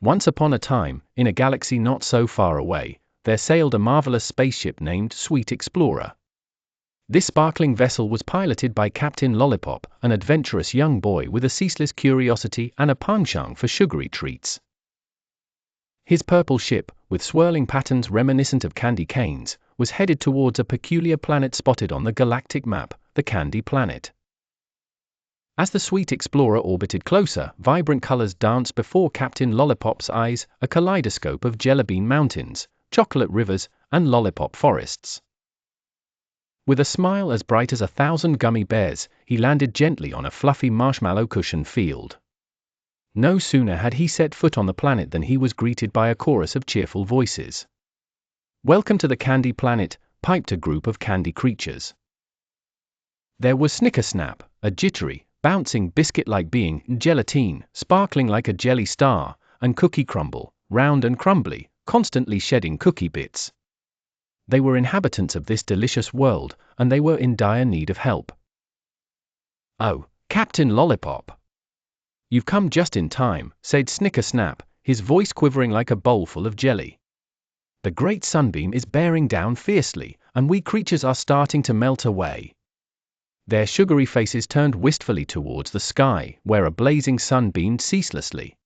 Once upon a time, in a galaxy not so far away, there sailed a marvelous spaceship named Sweet Explorer. This sparkling vessel was piloted by Captain Lollipop, an adventurous young boy with a ceaseless curiosity and a penchant for sugary treats. His purple ship, with swirling patterns reminiscent of candy canes, was headed towards a peculiar planet spotted on the galactic map, the Candy Planet. As the Sweet Explorer orbited closer, vibrant colors danced before Captain Lollipop's eyes, a kaleidoscope of jellybean mountains, chocolate rivers, and lollipop forests. With a smile as bright as 1,000 gummy bears, he landed gently on a fluffy marshmallow-cushioned field. No sooner had he set foot on the planet than he was greeted by a chorus of cheerful voices. "Welcome to the Candy Planet," piped a group of candy creatures. There was Snicker-Snap, a jittery, bouncing biscuit-like being, Gelatine, sparkling like a jelly star, and Cookie Crumble, round and crumbly, constantly shedding cookie bits. They were inhabitants of this delicious world, and they were in dire need of help. "Oh, Captain Lollipop! You've come just in time," said Snicker-Snap, his voice quivering like a bowl full of jelly. "The Great Sunbeam is bearing down fiercely, and we creatures are starting to melt away." Their sugary faces turned wistfully towards the sky, where a blazing sun beamed ceaselessly.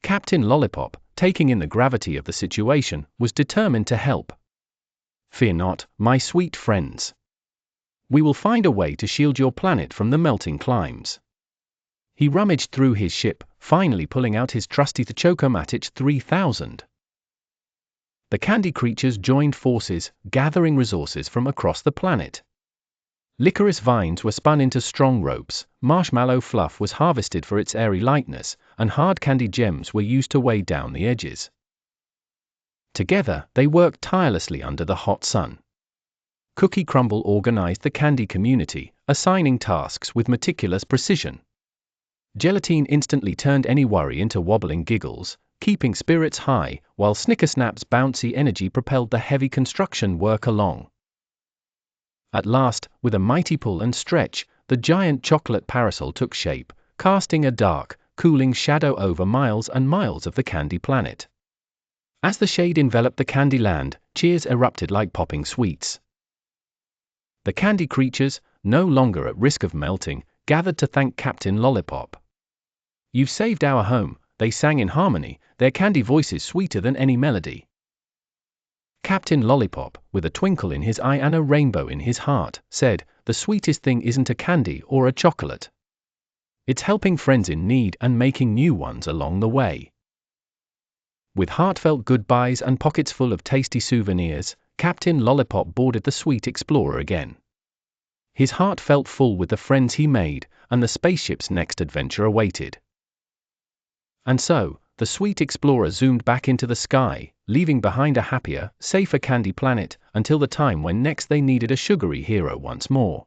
Captain Lollipop, taking in the gravity of the situation, was determined to help. "Fear not, my sweet friends. We will find a way to shield your planet from the melting climes." He rummaged through his ship, finally pulling out his trusty Choco-Matic 3000. The candy creatures joined forces, gathering resources from across the planet. Licorice vines were spun into strong ropes, marshmallow fluff was harvested for its airy lightness, and hard candy gems were used to weigh down the edges. Together, they worked tirelessly under the hot sun. Cookie Crumble organized the candy community, assigning tasks with meticulous precision. Gelatine instantly turned any worry into wobbling giggles, keeping spirits high, while Snicker-Snap's bouncy energy propelled the heavy construction work along. At last, with a mighty pull and stretch, the giant chocolate parasol took shape, casting a dark, cooling shadow over miles and miles of the Candy Planet. As the shade enveloped the Candy Land, cheers erupted like popping sweets. The candy creatures, no longer at risk of melting, gathered to thank Captain Lollipop. "You've saved our home," they sang in harmony, their candy voices sweeter than any melody. Captain Lollipop, with a twinkle in his eye and a rainbow in his heart, said, "The sweetest thing isn't a candy or a chocolate. It's helping friends in need and making new ones along the way." With heartfelt goodbyes and pockets full of tasty souvenirs, Captain Lollipop boarded the Sweet Explorer again. His heart felt full with the friends he made, and the spaceship's next adventure awaited. And so, the Sweet Explorer zoomed back into the sky, leaving behind a happier, safer Candy Planet, until the time when next they needed a sugary hero once more.